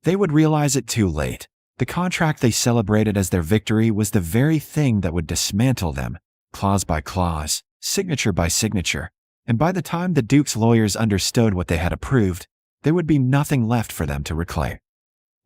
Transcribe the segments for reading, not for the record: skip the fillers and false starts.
They would realize it too late. The contract they celebrated as their victory was the very thing that would dismantle them, clause by clause, signature by signature, and by the time the Duke's lawyers understood what they had approved, there would be nothing left for them to reclaim.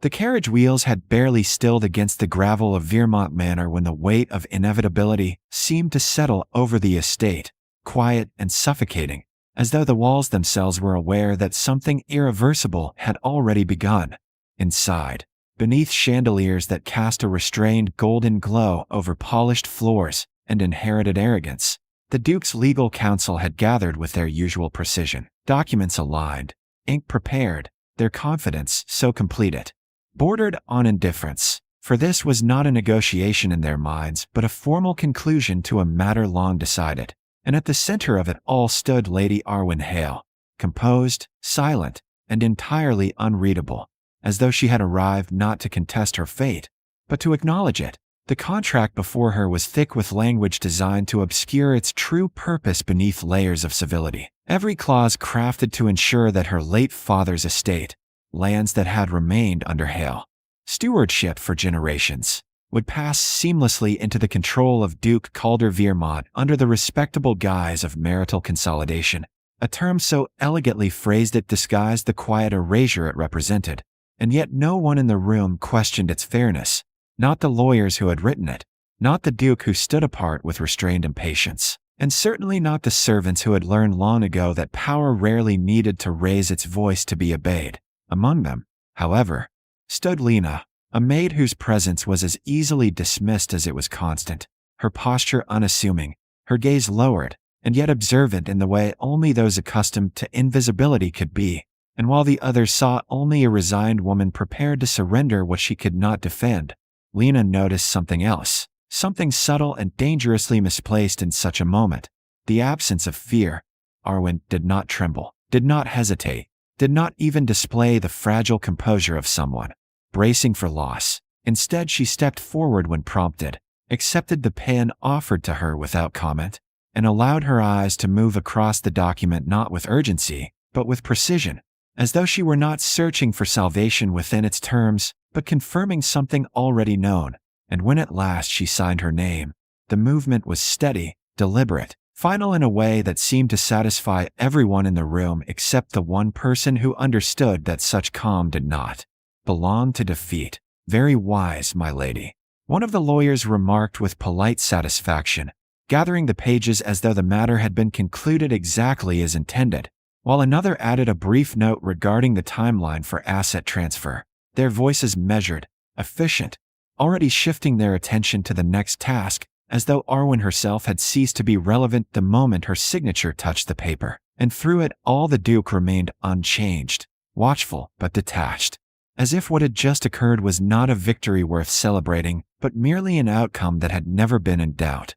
The carriage wheels had barely stilled against the gravel of Vermont Manor when the weight of inevitability seemed to settle over the estate, quiet and suffocating, as though the walls themselves were aware that something irreversible had already begun. Inside, beneath chandeliers that cast a restrained golden glow over polished floors and inherited arrogance, the Duke's legal counsel had gathered with their usual precision, documents aligned, ink prepared, their confidence so completed, bordered on indifference, for this was not a negotiation in their minds but a formal conclusion to a matter long decided, and at the center of it all stood Lady Arwen Hale, composed, silent, and entirely unreadable, as though she had arrived not to contest her fate, but to acknowledge it. The contract before her was thick with language designed to obscure its true purpose beneath layers of civility. Every clause crafted to ensure that her late father's estate, lands that had remained under Hale stewardship for generations, would pass seamlessly into the control of Duke Calder Vermont under the respectable guise of marital consolidation. A term so elegantly phrased it disguised the quiet erasure it represented, and yet no one in the room questioned its fairness. Not the lawyers who had written it, not the Duke who stood apart with restrained impatience, and certainly not the servants who had learned long ago that power rarely needed to raise its voice to be obeyed. Among them, however, stood Lena, a maid whose presence was as easily dismissed as it was constant, her posture unassuming, her gaze lowered, and yet observant in the way only those accustomed to invisibility could be, and while the others saw only a resigned woman prepared to surrender what she could not defend, Lena noticed something else, something subtle and dangerously misplaced in such a moment. The absence of fear. Arwen did not tremble, did not hesitate, did not even display the fragile composure of someone bracing for loss. Instead, she stepped forward when prompted, accepted the pen offered to her without comment, and allowed her eyes to move across the document not with urgency, but with precision, as though she were not searching for salvation within its terms, but confirming something already known. And when at last she signed her name, the movement was steady, deliberate, final in a way that seemed to satisfy everyone in the room except the one person who understood that such calm did not belong to defeat. "Very wise, my lady," one of the lawyers remarked with polite satisfaction, gathering the pages as though the matter had been concluded exactly as intended, while another added a brief note regarding the timeline for asset transfer, their voices measured, efficient, already shifting their attention to the next task, as though Arwen herself had ceased to be relevant the moment her signature touched the paper. And through it all the Duke remained unchanged, watchful but detached, as if what had just occurred was not a victory worth celebrating, but merely an outcome that had never been in doubt.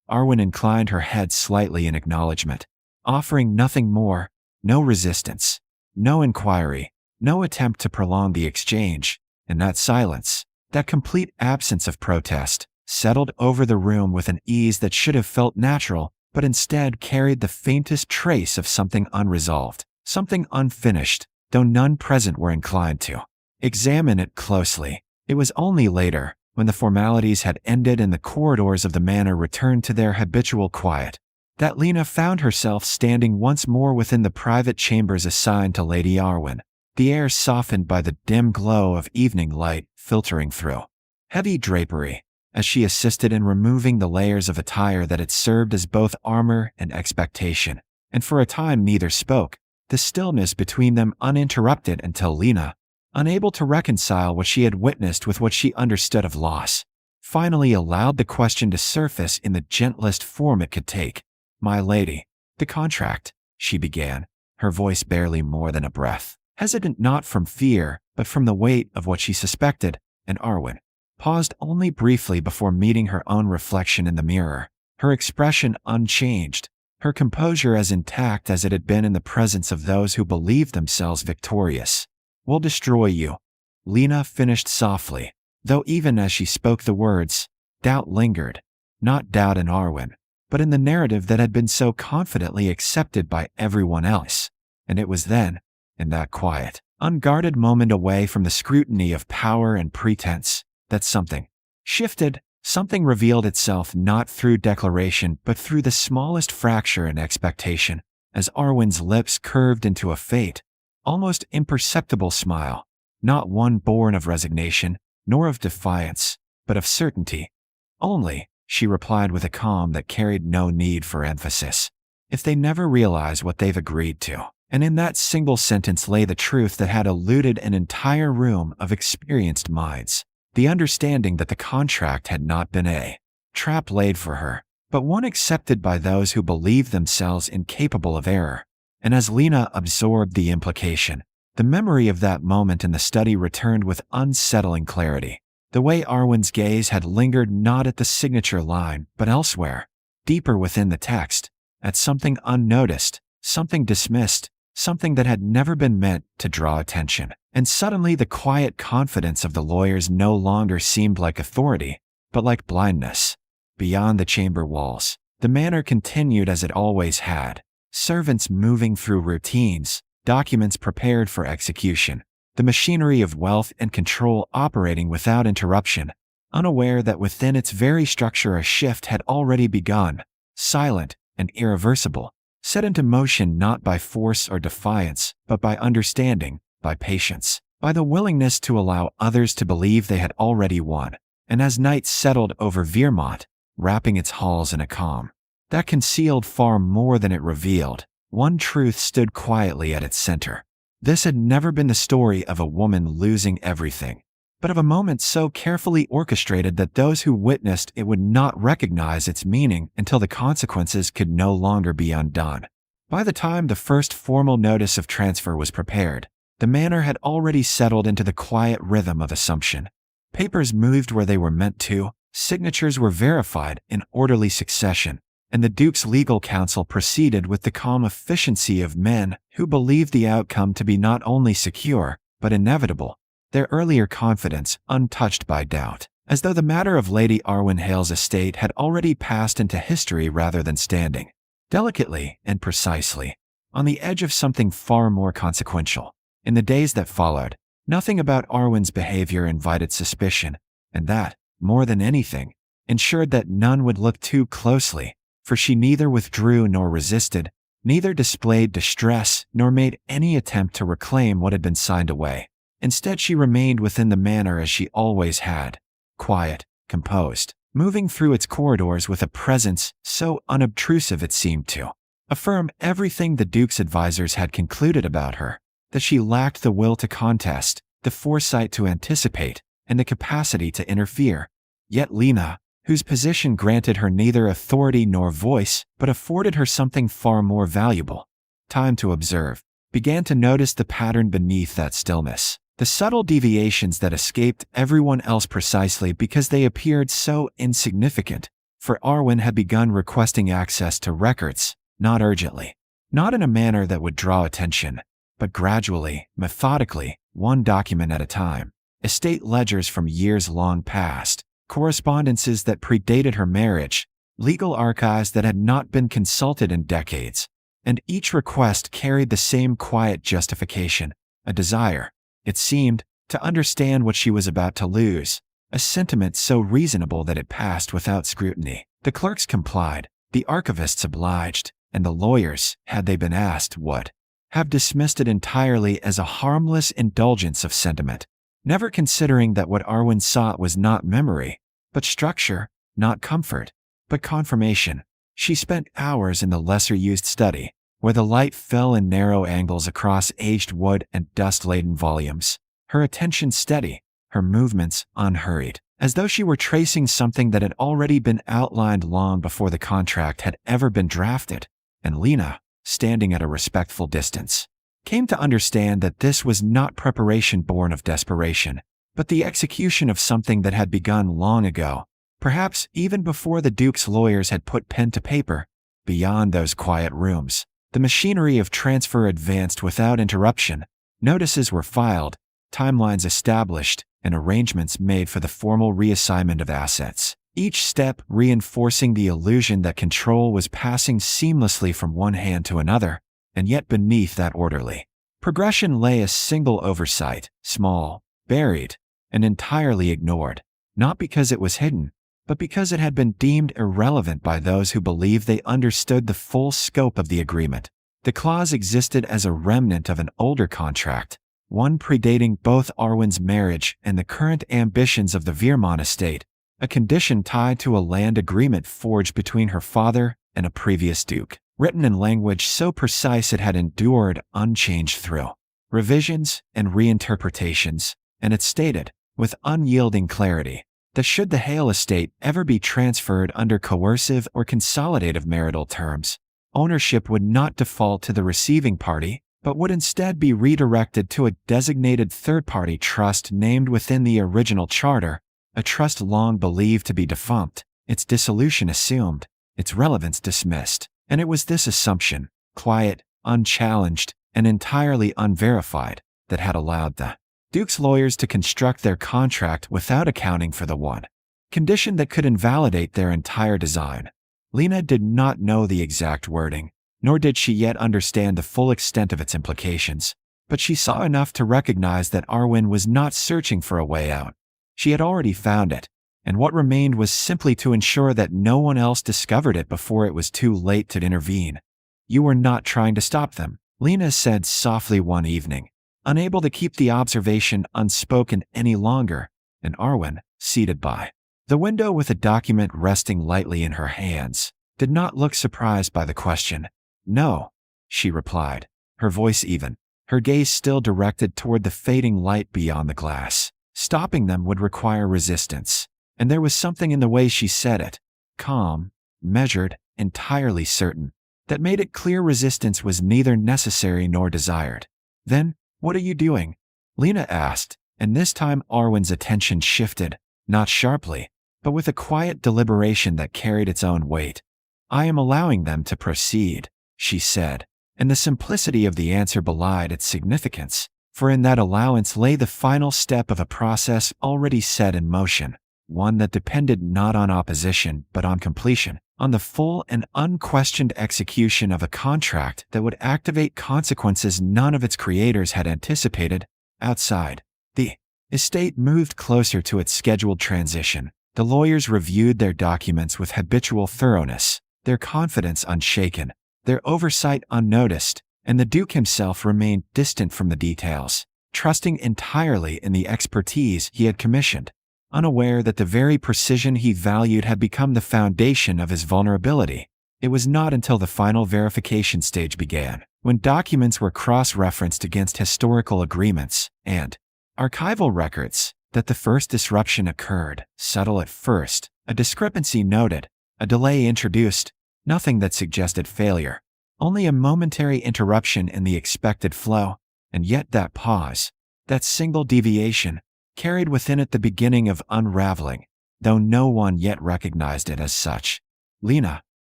Arwen inclined her head slightly in acknowledgement, offering nothing more, no resistance, no inquiry, no attempt to prolong the exchange, and that silence, that complete absence of protest, settled over the room with an ease that should have felt natural, but instead carried the faintest trace of something unresolved, something unfinished, though none present were inclined to examine it closely. It was only later, when the formalities had ended and the corridors of the manor returned to their habitual quiet, that Lena found herself standing once more within the private chambers assigned to Lady Arwen, the air softened by the dim glow of evening light filtering through heavy drapery, as she assisted in removing the layers of attire that had served as both armor and expectation, and for a time neither spoke, the stillness between them uninterrupted until Lena, unable to reconcile what she had witnessed with what she understood of loss, finally allowed the question to surface in the gentlest form it could take. "My lady, the contract," she began, her voice barely more than a breath, hesitant not from fear, but from the weight of what she suspected, and Arwen paused only briefly before meeting her own reflection in the mirror, her expression unchanged, her composure as intact as it had been in the presence of those who believed themselves victorious. "Will destroy you," Lena finished softly, though even as she spoke the words, doubt lingered, not doubt in Arwen, but in the narrative that had been so confidently accepted by everyone else. And it was then, in that quiet, unguarded moment away from the scrutiny of power and pretense. That something shifted, something revealed itself not through declaration but through the smallest fracture in expectation, as Arwen's lips curved into a faint, almost imperceptible smile, not one born of resignation, nor of defiance, but of certainty. Only, she replied with a calm that carried no need for emphasis. If they never realize what they've agreed to. And in that single sentence lay the truth that had eluded an entire room of experienced minds. The understanding that the contract had not been a trap laid for her, but one accepted by those who believed themselves incapable of error. And as Lena absorbed the implication, the memory of that moment in the study returned with unsettling clarity. The way Arwen's gaze had lingered not at the signature line, but elsewhere, deeper within the text, at something unnoticed, something dismissed, something that had never been meant to draw attention. And suddenly the quiet confidence of the lawyers no longer seemed like authority, but like blindness. Beyond the chamber walls, the manor continued as it always had. Servants moving through routines, documents prepared for execution, the machinery of wealth and control operating without interruption, unaware that within its very structure a shift had already begun, silent and irreversible, set into motion not by force or defiance, but by understanding, by patience, by the willingness to allow others to believe they had already won. And as night settled over Vermont, wrapping its halls in a calm that concealed far more than it revealed, one truth stood quietly at its center. This had never been the story of a woman losing everything, but of a moment so carefully orchestrated that those who witnessed it would not recognize its meaning until the consequences could no longer be undone. By the time the first formal notice of transfer was prepared, the manor had already settled into the quiet rhythm of assumption. Papers moved where they were meant to, signatures were verified in orderly succession, and the Duke's legal counsel proceeded with the calm efficiency of men who believed the outcome to be not only secure, but inevitable, their earlier confidence untouched by doubt, as though the matter of Lady Arwen Hale's estate had already passed into history rather than standing, delicately and precisely, on the edge of something far more consequential. In the days that followed, nothing about Arwen's behavior invited suspicion, and that, more than anything, ensured that none would look too closely, for she neither withdrew nor resisted, neither displayed distress nor made any attempt to reclaim what had been signed away. Instead, she remained within the manor as she always had, quiet, composed, moving through its corridors with a presence so unobtrusive it seemed to affirm everything the Duke's advisors had concluded about her, that she lacked the will to contest, the foresight to anticipate, and the capacity to interfere. Yet Lena, whose position granted her neither authority nor voice, but afforded her something far more valuable, time to observe, began to notice the pattern beneath that stillness, the subtle deviations that escaped everyone else precisely because they appeared so insignificant. For Arwen had begun requesting access to records, not urgently, not in a manner that would draw attention, but gradually, methodically, one document at a time. Estate ledgers from years long past, correspondences that predated her marriage, legal archives that had not been consulted in decades, and each request carried the same quiet justification, a desire, it seemed, to understand what she was about to lose, a sentiment so reasonable that it passed without scrutiny. The clerks complied, the archivists obliged, and the lawyers, had they been asked, would have dismissed it entirely as a harmless indulgence of sentiment, never considering that what Arwen sought was not memory, but structure, not comfort, but confirmation. She spent hours in the lesser-used study, where the light fell in narrow angles across aged wood and dust-laden volumes, her attention steady, her movements unhurried, as though she were tracing something that had already been outlined long before the contract had ever been drafted. And Lena, standing at a respectful distance, came to understand that this was not preparation born of desperation, but the execution of something that had begun long ago, perhaps even before the Duke's lawyers had put pen to paper. Beyond those quiet rooms, the machinery of transfer advanced without interruption. Notices were filed, timelines established, and arrangements made for the formal reassignment of assets, each step reinforcing the illusion that control was passing seamlessly from one hand to another. And yet beneath that orderly, Progression lay a single oversight, small, buried, and entirely ignored, not because it was hidden, but because it had been deemed irrelevant by those who believed they understood the full scope of the agreement. The clause existed as a remnant of an older contract, one predating both Arwen's marriage and the current ambitions of the Veerman estate, a condition tied to a land agreement forged between her father and a previous duke, written in language so precise it had endured unchanged through revisions and reinterpretations, and it stated, with unyielding clarity, that should the Hale estate ever be transferred under coercive or consolidative marital terms, ownership would not default to the receiving party, but would instead be redirected to a designated third-party trust named within the original charter, a trust long believed to be defunct, its dissolution assumed, its relevance dismissed. And it was this assumption, quiet, unchallenged, and entirely unverified, that had allowed the Duke's lawyers to construct their contract without accounting for the one condition that could invalidate their entire design. Lena did not know the exact wording, nor did she yet understand the full extent of its implications, but she saw enough to recognize that Arwen was not searching for a way out. She had already found it, and what remained was simply to ensure that no one else discovered it before it was too late to intervene. "You were not trying to stop them," Lena said softly one evening, unable to keep the observation unspoken any longer, and Arwen, seated by the window with a document resting lightly in her hands, did not look surprised by the question. "No," she replied, her voice even, her gaze still directed toward the fading light beyond the glass. Stopping them would require resistance, and there was something in the way she said it, calm, measured, entirely certain, that made it clear resistance was neither necessary nor desired. "Then, what are you doing?" Lena asked, and this time Arwen's attention shifted, not sharply, but with a quiet deliberation that carried its own weight. "I am allowing them to proceed," she said, and the simplicity of the answer belied its significance, for in that allowance lay the final step of a process already set in motion, one that depended not on opposition but on completion, on the full and unquestioned execution of a contract that would activate consequences none of its creators had anticipated. Outside, the estate moved closer to its scheduled transition. The lawyers reviewed their documents with habitual thoroughness, their confidence unshaken, their oversight unnoticed, and the Duke himself remained distant from the details, trusting entirely in the expertise he had commissioned, unaware that the very precision he valued had become the foundation of his vulnerability. It was not until the final verification stage began, when documents were cross-referenced against historical agreements and archival records, that the first disruption occurred. Subtle at first, a discrepancy noted, a delay introduced, nothing that suggested failure, only a momentary interruption in the expected flow, and yet that pause, that single deviation, carried within it the beginning of unraveling, though no one yet recognized it as such. Lena,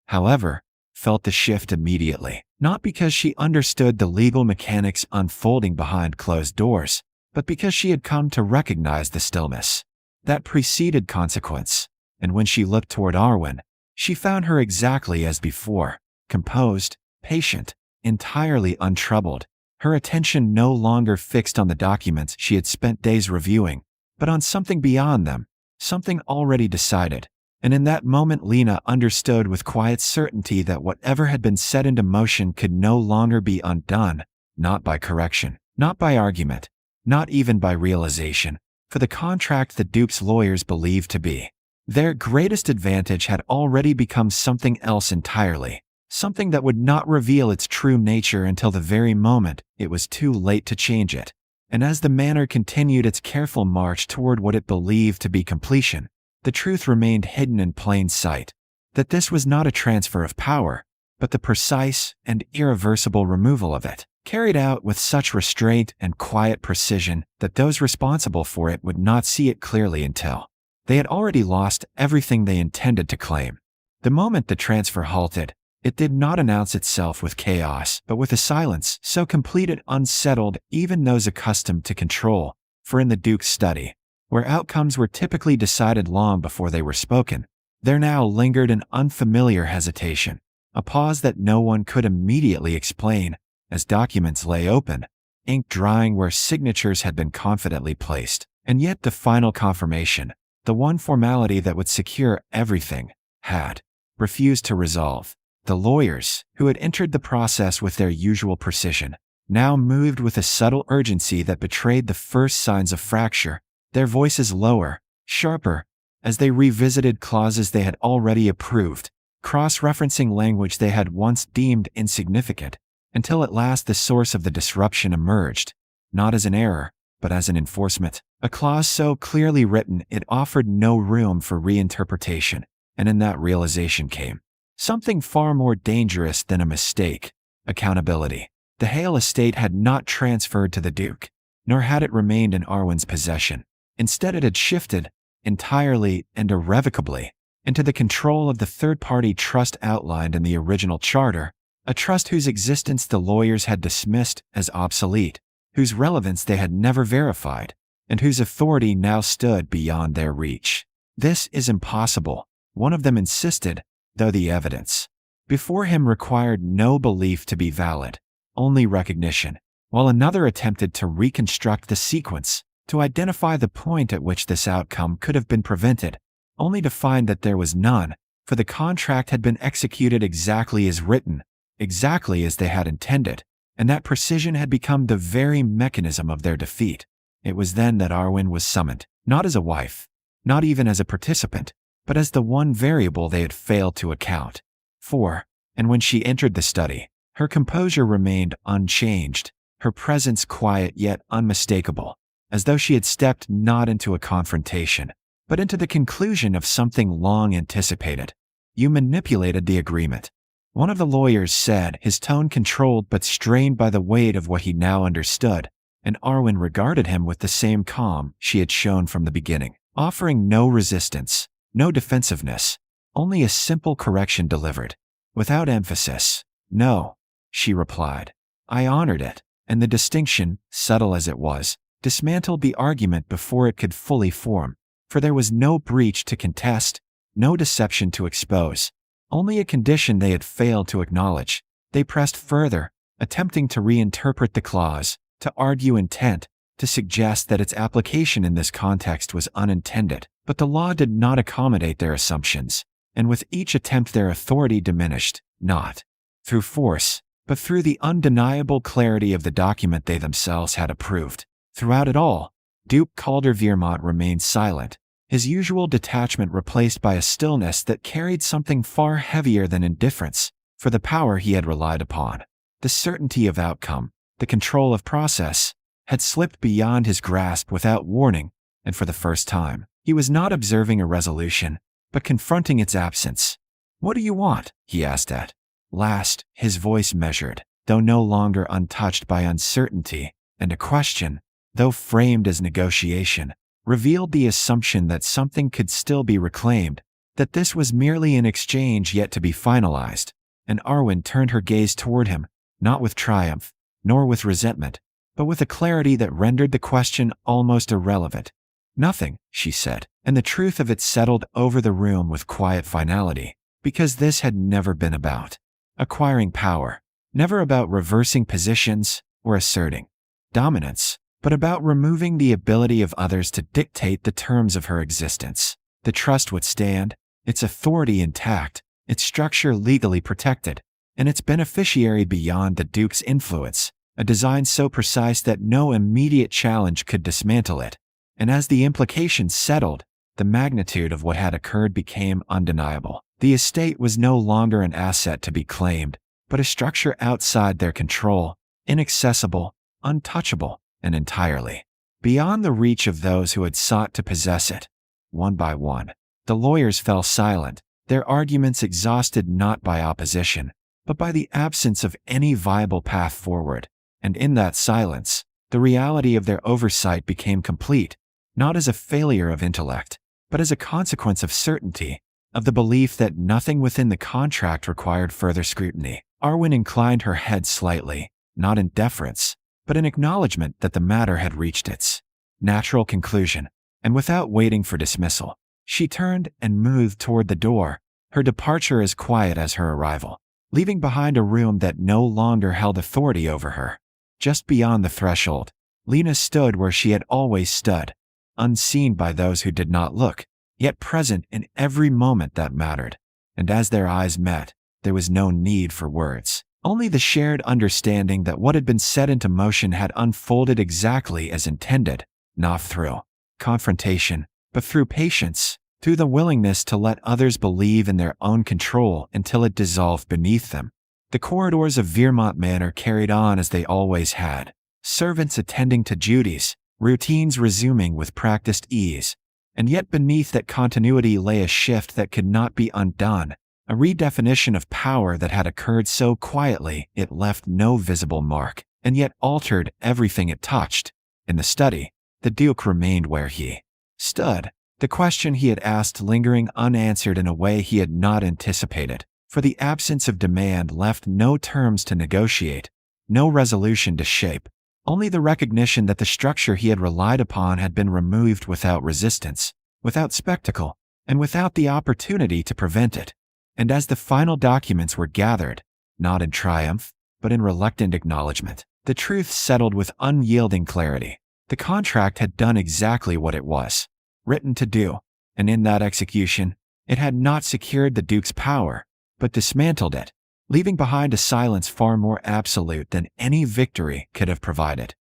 however, felt the shift immediately, not because she understood the legal mechanics unfolding behind closed doors, but because she had come to recognize the stillness that preceded consequence, and when she looked toward Arwen, she found her exactly as before, composed, patient, entirely untroubled, her attention no longer fixed on the documents she had spent days reviewing, but on something beyond them, something already decided. And in that moment Lena understood with quiet certainty that whatever had been set into motion could no longer be undone, not by correction, not by argument, not even by realization, for the contract the Duke's lawyers believed to be their greatest advantage had already become something else entirely, something that would not reveal its true nature until the very moment it was too late to change it. And as the manor continued its careful march toward what it believed to be completion, the truth remained hidden in plain sight, that this was not a transfer of power, but the precise and irreversible removal of it, carried out with such restraint and quiet precision that those responsible for it would not see it clearly until they had already lost everything they intended to claim. The moment the transfer halted, it did not announce itself with chaos, but with a silence so complete it unsettled even those accustomed to control, for in the Duke's study, where outcomes were typically decided long before they were spoken, there now lingered an unfamiliar hesitation, a pause that no one could immediately explain, as documents lay open, ink drying where signatures had been confidently placed. And yet the final confirmation, the one formality that would secure everything, had refused to resolve. The lawyers, who had entered the process with their usual precision, now moved with a subtle urgency that betrayed the first signs of fracture, their voices lower, sharper, as they revisited clauses they had already approved, cross-referencing language they had once deemed insignificant, until at last the source of the disruption emerged, not as an error, but as an enforcement. A clause so clearly written it offered no room for reinterpretation, and in that realization came something far more dangerous than a mistake: accountability. The Hale estate had not transferred to the Duke, nor had it remained in Arwen's possession. Instead, it had shifted, entirely and irrevocably, into the control of the third-party trust outlined in the original charter, a trust whose existence the lawyers had dismissed as obsolete, whose relevance they had never verified, and whose authority now stood beyond their reach. "This is impossible," one of them insisted, though the evidence before him required no belief to be valid, only recognition, while another attempted to reconstruct the sequence, to identify the point at which this outcome could have been prevented, only to find that there was none, for the contract had been executed exactly as written, exactly as they had intended, and that precision had become the very mechanism of their defeat. It was then that Arwen was summoned, not as a wife, not even as a participant, but as the one variable they had failed to account for. And when she entered the study, her composure remained unchanged, her presence quiet yet unmistakable, as though she had stepped not into a confrontation, but into the conclusion of something long anticipated. "You manipulated the agreement," one of the lawyers said, his tone controlled but strained by the weight of what he now understood, and Arwen regarded him with the same calm she had shown from the beginning, offering no resistance, no defensiveness, only a simple correction delivered, without emphasis. "No," she replied. "I honored it," and the distinction, subtle as it was, dismantled the argument before it could fully form, for there was no breach to contest, no deception to expose, only a condition they had failed to acknowledge. They pressed further, attempting to reinterpret the clause, to argue intent, to suggest that its application in this context was unintended, but the law did not accommodate their assumptions, and with each attempt their authority diminished, not through force, but through the undeniable clarity of the document they themselves had approved. Throughout it all, Duke Calder-Viermont remained silent, his usual detachment replaced by a stillness that carried something far heavier than indifference, for the power he had relied upon, the certainty of outcome, the control of process, had slipped beyond his grasp without warning, and for the first time, he was not observing a resolution, but confronting its absence. "What do you want?" he asked at last, his voice measured, though no longer untouched by uncertainty, and a question, though framed as negotiation, revealed the assumption that something could still be reclaimed, that this was merely an exchange yet to be finalized, and Arwen turned her gaze toward him, not with triumph, nor with resentment, but with a clarity that rendered the question almost irrelevant. "Nothing," she said, and the truth of it settled over the room with quiet finality, because this had never been about acquiring power, never about reversing positions or asserting dominance, but about removing the ability of others to dictate the terms of her existence. The trust would stand, its authority intact, its structure legally protected, and its beneficiary beyond the Duke's influence, a design so precise that no immediate challenge could dismantle it. And as the implications settled, the magnitude of what had occurred became undeniable. The estate was no longer an asset to be claimed, but a structure outside their control, inaccessible, untouchable, and entirely beyond the reach of those who had sought to possess it. One by one, the lawyers fell silent, their arguments exhausted not by opposition, but by the absence of any viable path forward, and in that silence, the reality of their oversight became complete, not as a failure of intellect, but as a consequence of certainty, of the belief that nothing within the contract required further scrutiny. Arwen inclined her head slightly, not in deference, but in acknowledgement that the matter had reached its natural conclusion, and without waiting for dismissal, she turned and moved toward the door, her departure as quiet as her arrival, leaving behind a room that no longer held authority over her. Just beyond the threshold, Lena stood where she had always stood, unseen by those who did not look, yet present in every moment that mattered. And as their eyes met, there was no need for words. Only the shared understanding that what had been set into motion had unfolded exactly as intended, not through confrontation, but through patience, through the willingness to let others believe in their own control until it dissolved beneath them. The corridors of Vermont Manor carried on as they always had, servants attending to duties, routines resuming with practiced ease. And yet beneath that continuity lay a shift that could not be undone, a redefinition of power that had occurred so quietly it left no visible mark, and yet altered everything it touched. In the study, the Duke remained where he stood, the question he had asked lingering unanswered in a way he had not anticipated, for the absence of demand left no terms to negotiate, no resolution to shape, only the recognition that the structure he had relied upon had been removed without resistance, without spectacle, and without the opportunity to prevent it. And as the final documents were gathered, not in triumph, but in reluctant acknowledgement, the truth settled with unyielding clarity. The contract had done exactly what it was written to do, and in that execution, it had not secured the Duke's power, but dismantled it, leaving behind a silence far more absolute than any victory could have provided.